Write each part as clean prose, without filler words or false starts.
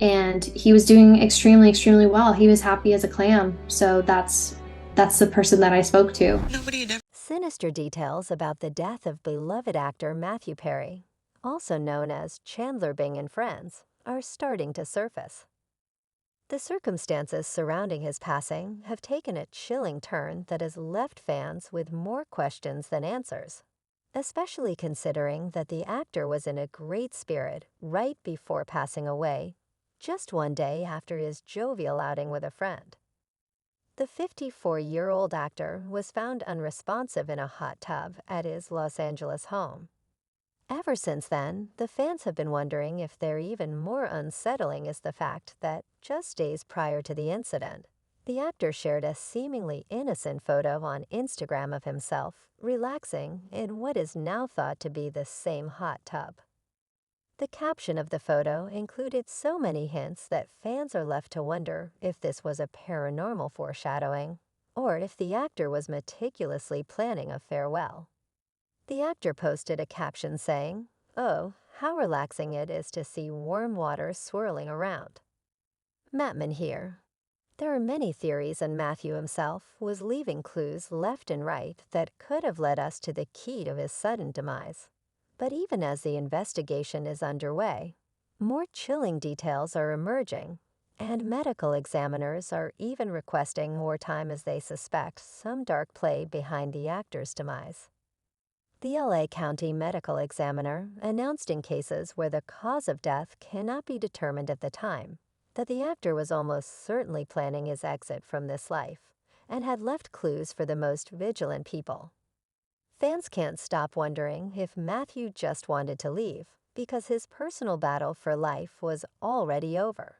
and he was doing extremely, extremely well. He was happy as a clam. So that's the person that I spoke to. Sinister details about the death of beloved actor Matthew Perry, also known as Chandler Bing and Friends, are starting to surface. The circumstances surrounding his passing have taken a chilling turn that has left fans with more questions than answers, especially considering that the actor was in a great spirit right before passing away, just one day after his jovial outing with a friend. The 54-year-old actor was found unresponsive in a hot tub at his Los Angeles home. Ever since then, the fans have been wondering if they're even more unsettling is the fact that just days prior to the incident, the actor shared a seemingly innocent photo on Instagram of himself relaxing in what is now thought to be the same hot tub. The caption of the photo included so many hints that fans are left to wonder if this was a paranormal foreshadowing or if the actor was meticulously planning a farewell. The actor posted a caption saying, "Oh, how relaxing it is to see warm water swirling around." Mattman here. There are many theories, and Matthew himself was leaving clues left and right that could have led us to the key to his sudden demise. But even as the investigation is underway, more chilling details are emerging, and medical examiners are even requesting more time as they suspect some dark play behind the actor's demise. The LA County Medical Examiner announced in cases where the cause of death cannot be determined at the time that the actor was almost certainly planning his exit from this life and had left clues for the most vigilant people. Fans can't stop wondering if Matthew just wanted to leave because his personal battle for life was already over.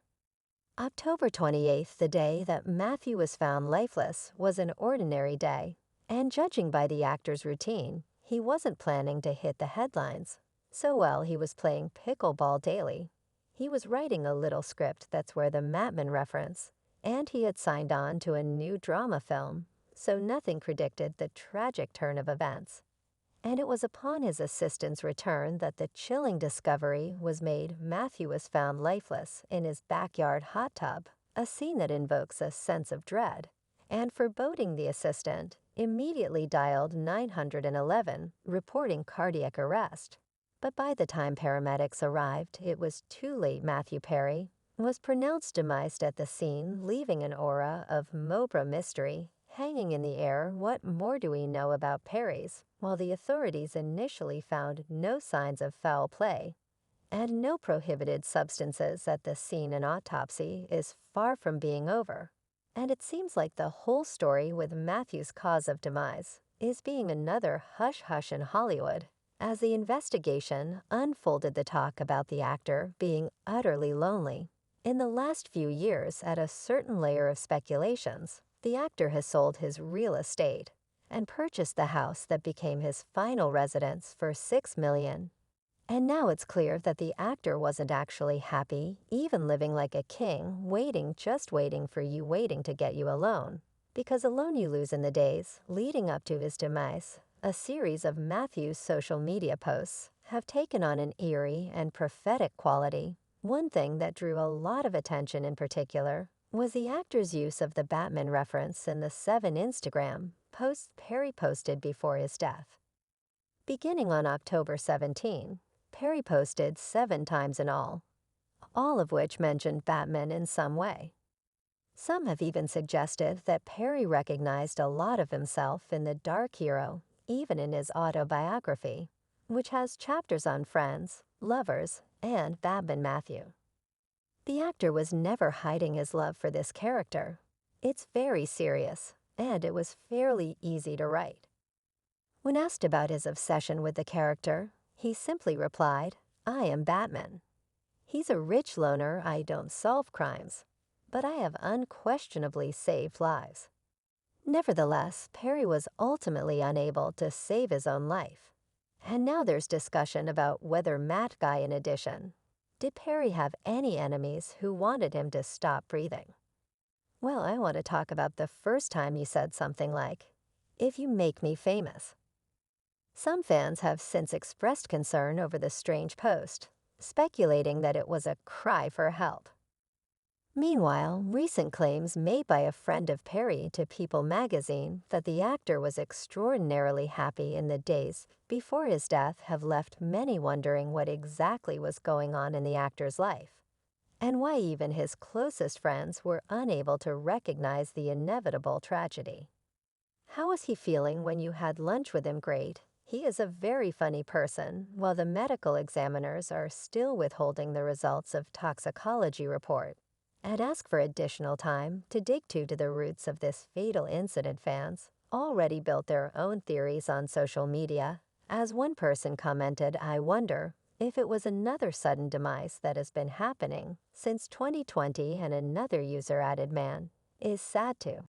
October 28th, the day that Matthew was found lifeless, was an ordinary day, and judging by the actor's routine, he wasn't planning to hit the headlines. So while he was playing pickleball daily, he was writing a little script that's where the Mattman reference, and he had signed on to a new drama film, so nothing predicted the tragic turn of events. And it was upon his assistant's return that the chilling discovery was made. Matthew was found lifeless in his backyard hot tub, a scene that invokes a sense of dread. And foreboding, the assistant immediately dialed 911, reporting cardiac arrest. But by the time paramedics arrived, it was too late. Matthew Perry was pronounced demised at the scene, leaving an aura of Mobra mystery hanging in the air. What more do we know about Perry's? While the authorities initially found no signs of foul play and no prohibited substances at the scene, an autopsy is far from being over. And it seems like the whole story with Matthew's cause of demise is being another hush-hush in Hollywood. As the investigation unfolded, the talk about the actor being utterly lonely. In the last few years, at a certain layer of speculations, the actor has sold his real estate and purchased the house that became his final residence for $6 million. And now it's clear that the actor wasn't actually happy, even living like a king, just waiting for you, waiting to get you alone. Because alone you lose in the days leading up to his demise. A series of Matthew's social media posts have taken on an eerie and prophetic quality. One thing that drew a lot of attention in particular was the actor's use of the Batman reference in the 7 Instagram posts Perry posted before his death. Beginning on October 17, Perry posted 7 times in all of which mentioned Batman in some way. Some have even suggested that Perry recognized a lot of himself in the dark hero, even in his autobiography, which has chapters on friends, lovers, and Batman Matthew. The actor was never hiding his love for this character. It's very serious, and it was fairly easy to write. When asked about his obsession with the character, he simply replied, "I am Batman. He's a rich loner. I don't solve crimes, but I have unquestionably saved lives." Nevertheless, Perry was ultimately unable to save his own life. And now there's discussion about whether Matt Guy, in addition, did Perry have any enemies who wanted him to stop breathing? Well, I want to talk about the first time you said something like, "If you make me famous." Some fans have since expressed concern over the strange post, speculating that it was a cry for help. Meanwhile, recent claims made by a friend of Perry to People magazine that the actor was extraordinarily happy in the days before his death have left many wondering what exactly was going on in the actor's life, and why even his closest friends were unable to recognize the inevitable tragedy. How was he feeling when you had lunch with him? Great. He is a very funny person, while the medical examiners are still withholding the results of toxicology report. And ask for additional time to dig to the roots of this fatal incident. Fans already built their own theories on social media. As one person commented, I wonder if it was another sudden demise that has been happening since 2020, and another user added, man, is sad to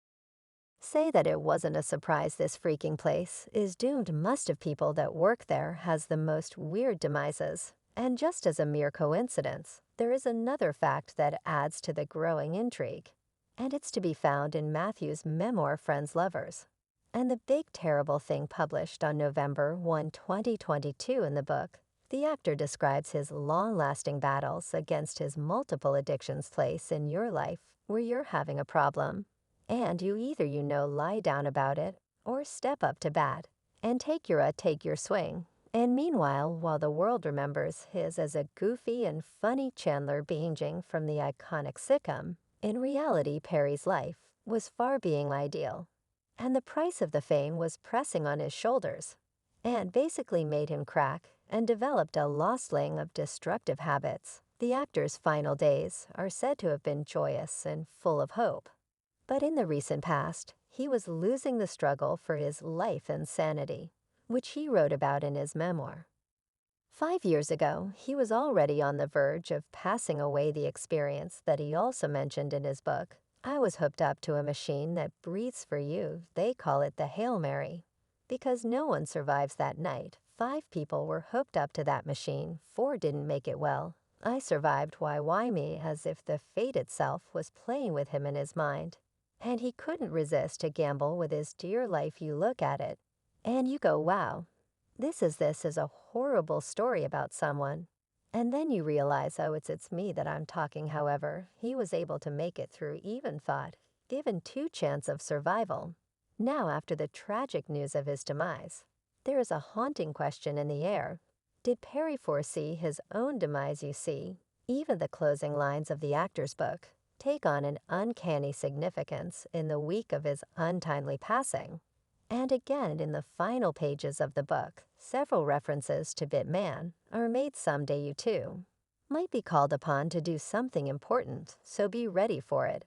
say that it wasn't a surprise. This freaking place is doomed. Most of people that work there has the most weird demises. And just as a mere coincidence, there is another fact that adds to the growing intrigue. And it's to be found in Matthew's memoir, Friends Lovers. And the big terrible thing published on November 1, 2022 in the book, the actor describes his long-lasting battles against his multiple addictions. Place in your life where you're having a problem, and you either lie down about it or step up to bat and take your swing. And meanwhile, while the world remembers his as a goofy and funny Chandler binging from the iconic sitcom, in reality Perry's life was far being ideal. And the price of the fame was pressing on his shoulders and basically made him crack and developed a lost ling of destructive habits. The actor's final days are said to have been joyous and full of hope. But in the recent past, he was losing the struggle for his life and sanity, which he wrote about in his memoir. 5 years ago, he was already on the verge of passing away. The experience that he also mentioned in his book, I was hooked up to a machine that breathes for you. They call it the Hail Mary. Because no one survives that night. 5 people were hooked up to that machine. 4 didn't make it well. I survived. Why me? As if the fate itself was playing with him in his mind. And he couldn't resist to gamble with his dear life. You look at it, and you go, wow, this is a horrible story about someone. And then you realize, oh, it's me that I'm talking. However, he was able to make it through, even thought, given 2 chance of survival. Now, after the tragic news of his demise, there is a haunting question in the air. Did Perry foresee his own demise? You see, even the closing lines of the actor's book take on an uncanny significance in the week of his untimely passing. And again, in the final pages of the book, several references to Bitman are made. Someday you too might be called upon to do something important, so be ready for it.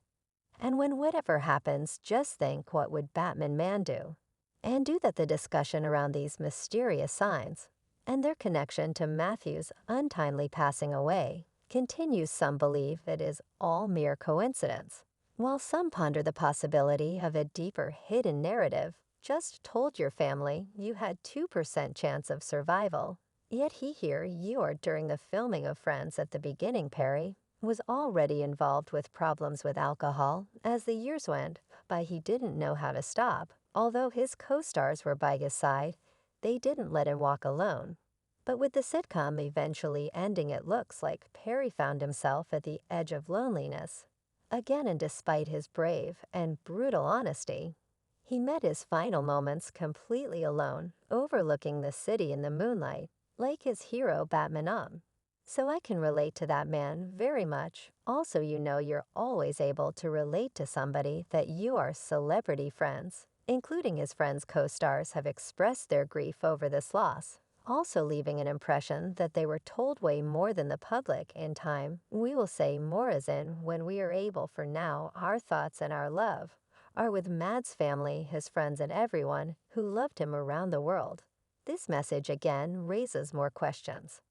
And when whatever happens, just think, what would Batman Man do? And do that. The discussion around these mysterious signs and their connection to Matthew's untimely passing away continues. Some believe it is all mere coincidence, while some ponder the possibility of a deeper hidden narrative. Just told your family you had 2% chance of survival, yet here you are during the filming of Friends. At the beginning, Perry was already involved with problems with alcohol. As the years went by, he didn't know how to stop. Although his co-stars were by his side, they didn't let him walk alone. But with the sitcom eventually ending, it looks like Perry found himself at the edge of loneliness again, and despite his brave and brutal honesty, he met his final moments completely alone, overlooking the city in the moonlight, like his hero Batman. So I can relate to that man very much. Also, you're always able to relate to somebody that you are celebrity friends, including his friends' co-stars have expressed their grief over this loss, also leaving an impression that they were told way more than the public. In time, we will say more, as in when we are able. For now, our thoughts and our love are with Mads' family, his friends, and everyone who loved him around the world. This message again raises more questions.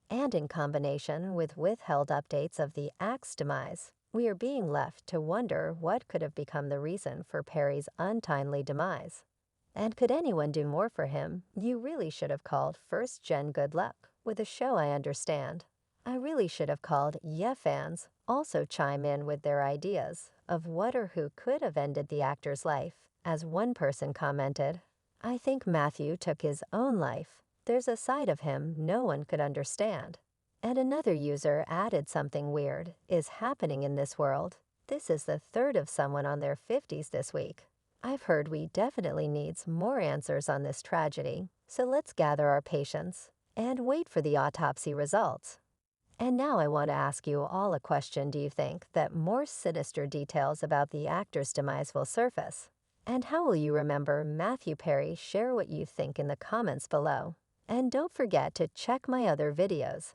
And in combination with withheld updates of the act's demise, we are being left to wonder what could have become the reason for Perry's untimely demise. And could anyone do more for him? You really should have called First Gen. Good luck with the show. I understand. I really should have called. Yeah, fans also chime in with their ideas of what or who could have ended the actor's life. As one person commented, I think Matthew took his own life. There's a side of him no one could understand. And another user added something weird is happening in this world. This is the third of someone on their 50s this week. I've heard we definitely needs more answers on this tragedy, so let's gather our patience and wait for the autopsy results. And now I want to ask you all a question. Do you think that more sinister details about the actor's demise will surface? And how will you remember Matthew Perry? Share what you think in the comments below. And don't forget to check my other videos.